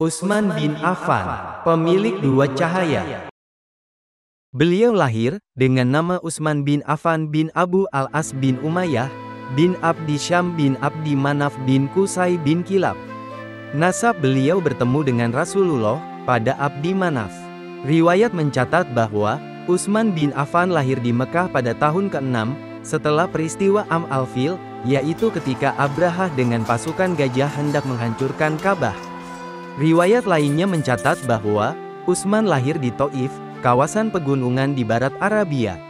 Utsman bin Affan, pemilik dua cahaya. Beliau lahir dengan nama Utsman bin Affan bin Abu al-As bin Umayyah, bin Abdi Syam bin Abdi Manaf bin Qusay bin Kilab. Nasab beliau bertemu dengan Rasulullah pada Abdi Manaf. Riwayat mencatat bahwa Utsman bin Affan lahir di Mekah pada tahun ke-6, setelah peristiwa Am al-Fil, yaitu ketika Abrahah dengan pasukan gajah hendak menghancurkan Ka'bah. Riwayat lainnya mencatat bahwa Utsman lahir di Thaif, kawasan pegunungan di barat Arabia.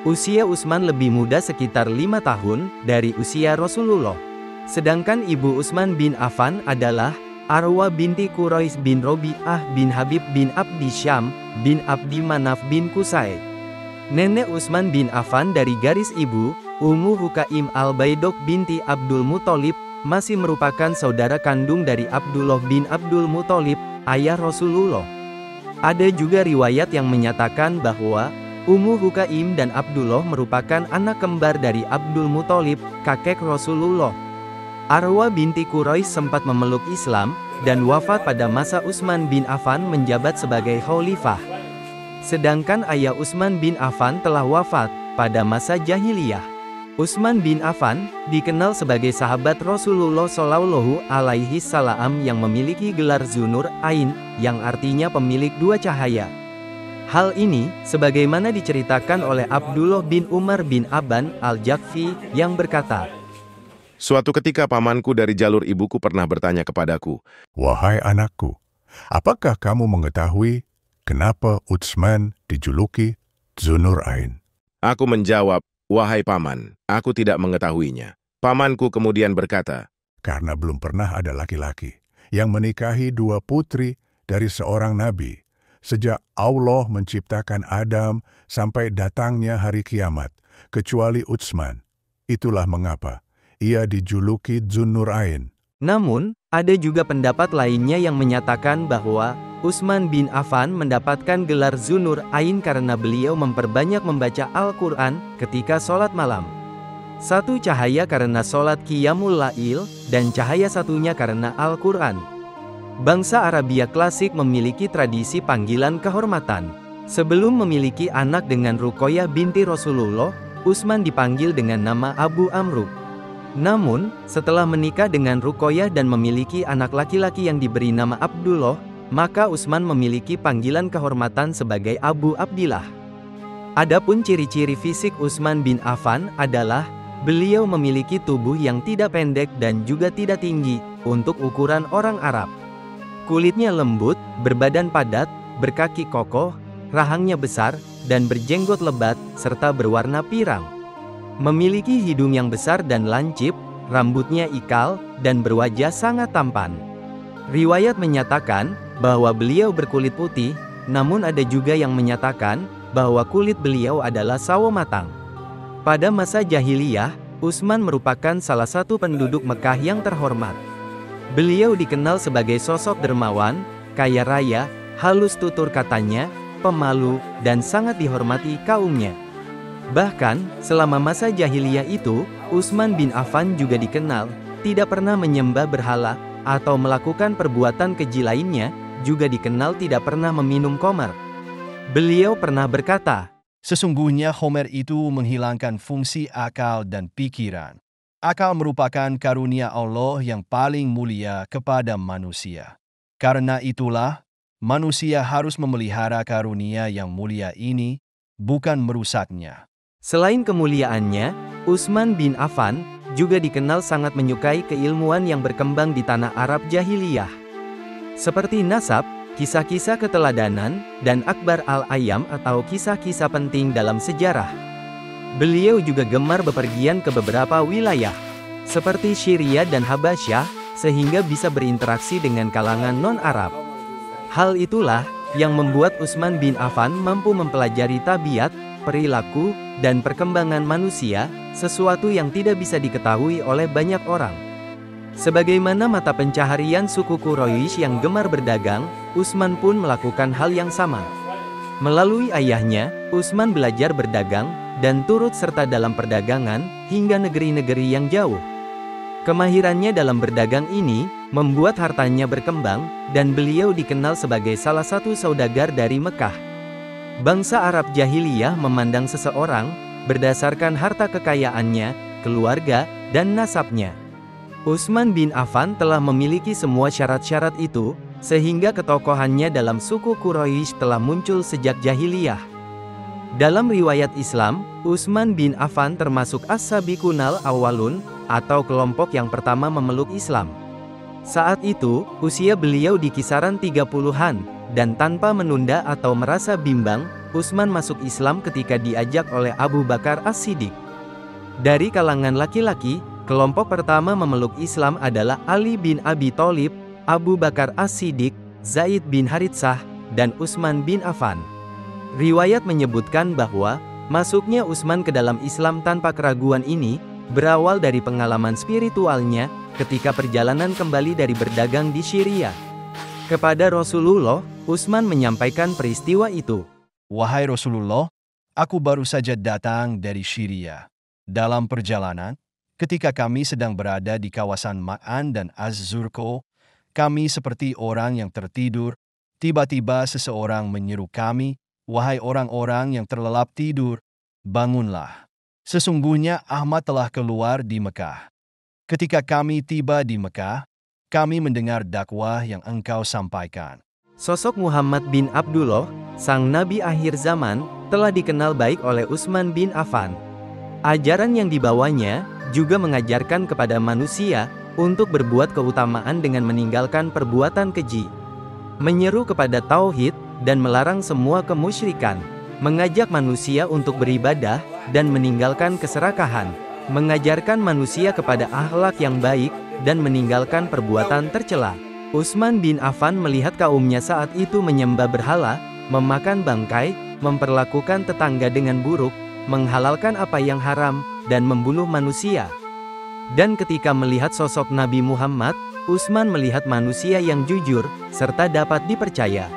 Usia Utsman lebih muda sekitar 5 tahun dari usia Rasulullah. Sedangkan ibu Utsman bin Affan adalah Arwa binti Quraisy bin Robi'ah bin Habib bin Abdi Syam bin Abdi Manaf bin Qusay. Nenek Utsman bin Affan dari garis ibu, Ummu Hukaim al-Baidok binti Abdul Muthalib, masih merupakan saudara kandung dari Abdullah bin Abdul Muthalib, ayah Rasulullah. Ada juga riwayat yang menyatakan bahwa Ummu Hukaim dan Abdullah merupakan anak kembar dari Abdul Muthalib, kakek Rasulullah. Arwa binti Quraisy sempat memeluk Islam, dan wafat pada masa Utsman bin Affan menjabat sebagai khalifah. Sedangkan ayah Utsman bin Affan telah wafat pada masa jahiliyah. Utsman bin Affan dikenal sebagai sahabat Rasulullah Shallallahu Alaihi Wasallam yang memiliki gelar Dzunur Ain, yang artinya pemilik dua cahaya. Hal ini sebagaimana diceritakan oleh Abdullah bin Umar bin Aban al-Jakfi yang berkata, "Suatu ketika pamanku dari jalur ibuku pernah bertanya kepadaku, 'Wahai anakku, apakah kamu mengetahui kenapa Utsman dijuluki Dzunur Ain?' Aku menjawab, 'Wahai paman, aku tidak mengetahuinya.' Pamanku kemudian berkata, 'Karena belum pernah ada laki-laki yang menikahi dua putri dari seorang nabi, sejak Allah menciptakan Adam sampai datangnya hari kiamat, kecuali Utsman. Itulah mengapa ia dijuluki Dzunur Ain.' Namun, ada juga pendapat lainnya yang menyatakan bahwa Utsman bin Affan mendapatkan gelar Dzunur Ain karena beliau memperbanyak membaca Al-Quran ketika sholat malam. Satu cahaya karena sholat Qiyamul Lail, dan cahaya satunya karena Al-Quran. Bangsa Arabia klasik memiliki tradisi panggilan kehormatan. Sebelum memiliki anak dengan Ruqayyah binti Rasulullah, Utsman dipanggil dengan nama Abu Amru. Namun, setelah menikah dengan Ruqayyah dan memiliki anak laki-laki yang diberi nama Abdullah, maka Utsman memiliki panggilan kehormatan sebagai Abu Abdillah. Adapun ciri-ciri fisik Utsman bin Affan adalah, beliau memiliki tubuh yang tidak pendek dan juga tidak tinggi, untuk ukuran orang Arab. Kulitnya lembut, berbadan padat, berkaki kokoh, rahangnya besar, dan berjenggot lebat, serta berwarna pirang. Memiliki hidung yang besar dan lancip, rambutnya ikal, dan berwajah sangat tampan. Riwayat menyatakan bahwa beliau berkulit putih, namun ada juga yang menyatakan bahwa kulit beliau adalah sawo matang. Pada masa jahiliyah, Utsman merupakan salah satu penduduk Mekah yang terhormat. Beliau dikenal sebagai sosok dermawan, kaya raya, halus tutur katanya, pemalu, dan sangat dihormati kaumnya. Bahkan, selama masa jahiliyah itu, Utsman bin Affan juga dikenal tidak pernah menyembah berhala atau melakukan perbuatan keji lainnya, juga dikenal tidak pernah meminum khamar. Beliau pernah berkata, "Sesungguhnya khamar itu menghilangkan fungsi akal dan pikiran. Akal merupakan karunia Allah yang paling mulia kepada manusia. Karena itulah, manusia harus memelihara karunia yang mulia ini, bukan merusaknya." Selain kemuliaannya, Utsman bin Affan juga dikenal sangat menyukai keilmuan yang berkembang di tanah Arab jahiliyah. Seperti nasab, kisah-kisah keteladanan, dan Akhbar al-Ayyam atau kisah-kisah penting dalam sejarah. Beliau juga gemar bepergian ke beberapa wilayah, seperti Syria dan Habasyah, sehingga bisa berinteraksi dengan kalangan non-Arab. Hal itulah yang membuat Utsman bin Affan mampu mempelajari tabiat, perilaku, dan perkembangan manusia, sesuatu yang tidak bisa diketahui oleh banyak orang. Sebagaimana mata pencaharian suku Quraisy yang gemar berdagang, Utsman pun melakukan hal yang sama. Melalui ayahnya, Utsman belajar berdagang, dan turut serta dalam perdagangan, hingga negeri-negeri yang jauh. Kemahirannya dalam berdagang ini, membuat hartanya berkembang, dan beliau dikenal sebagai salah satu saudagar dari Mekah. Bangsa Arab jahiliyah memandang seseorang berdasarkan harta kekayaannya, keluarga, dan nasabnya. Utsman bin Affan telah memiliki semua syarat-syarat itu, sehingga ketokohannya dalam suku Quraisy telah muncul sejak jahiliyah. Dalam riwayat Islam, Utsman bin Affan termasuk as-sabiqunal awwalun, atau kelompok yang pertama memeluk Islam. Saat itu, usia beliau di kisaran 30-an, dan tanpa menunda atau merasa bimbang, Utsman masuk Islam ketika diajak oleh Abu Bakar As-Siddiq. Dari kalangan laki-laki, kelompok pertama memeluk Islam adalah Ali bin Abi Thalib, Abu Bakar As-Siddiq, Zaid bin Haritsah, dan Utsman bin Affan. Riwayat menyebutkan bahwa masuknya Utsman ke dalam Islam tanpa keraguan ini berawal dari pengalaman spiritualnya ketika perjalanan kembali dari berdagang di Syria. Kepada Rasulullah, Utsman menyampaikan peristiwa itu. Wahai Rasulullah, aku baru saja datang dari Syria. Dalam perjalanan, ketika kami sedang berada di kawasan Ma'an dan Az-Zurqo, kami seperti orang yang tertidur. Tiba-tiba seseorang menyeru kami, "Wahai orang-orang yang terlelap tidur, bangunlah. Sesungguhnya Ahmad telah keluar di Mekah." Ketika kami tiba di Mekah, kami mendengar dakwah yang engkau sampaikan. Sosok Muhammad bin Abdullah, sang nabi akhir zaman, telah dikenal baik oleh Utsman bin Affan. Ajaran yang dibawanya juga mengajarkan kepada manusia untuk berbuat keutamaan dengan meninggalkan perbuatan keji, menyeru kepada tauhid, dan melarang semua kemusyrikan, mengajak manusia untuk beribadah, dan meninggalkan keserakahan, mengajarkan manusia kepada akhlak yang baik, dan meninggalkan perbuatan tercela. Utsman bin Affan melihat kaumnya saat itu menyembah berhala, memakan bangkai, memperlakukan tetangga dengan buruk, menghalalkan apa yang haram, dan membunuh manusia. Dan ketika melihat sosok Nabi Muhammad, Utsman melihat manusia yang jujur, serta dapat dipercaya.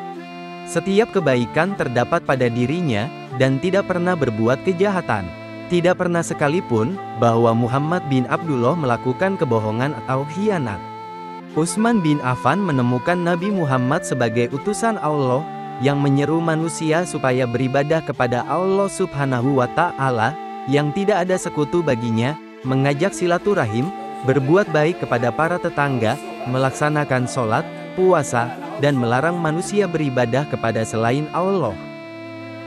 Setiap kebaikan terdapat pada dirinya, dan tidak pernah berbuat kejahatan. Tidak pernah sekalipun, bahwa Muhammad bin Abdullah melakukan kebohongan atau khianat. Utsman bin Affan menemukan Nabi Muhammad sebagai utusan Allah, yang menyeru manusia supaya beribadah kepada Allah Subhanahu wa Ta'ala, yang tidak ada sekutu baginya, mengajak silaturahim, berbuat baik kepada para tetangga, melaksanakan sholat, puasa, dan melarang manusia beribadah kepada selain Allah.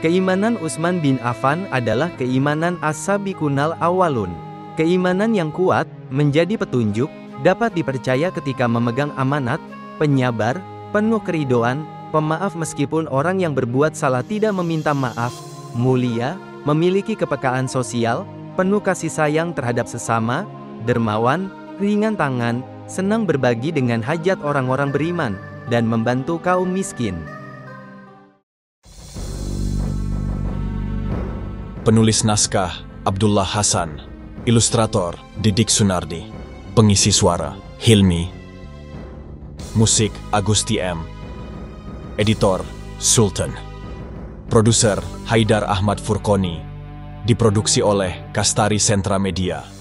Keimanan Utsman bin Affan adalah keimanan as-sabiqunal awwalun. Keimanan yang kuat, menjadi petunjuk, dapat dipercaya ketika memegang amanat, penyabar, penuh keridoan, pemaaf meskipun orang yang berbuat salah tidak meminta maaf, mulia, memiliki kepekaan sosial, penuh kasih sayang terhadap sesama, dermawan, ringan tangan, senang berbagi dengan hajat orang-orang beriman, dan membantu kaum miskin. Penulis naskah Abdullah Hasan, ilustrator Didik Sunardi, pengisi suara Hilmi, musik Agusti M, editor Sultan, produser Haidar Ahmad Furqoni, diproduksi oleh Kastari Sentra Media.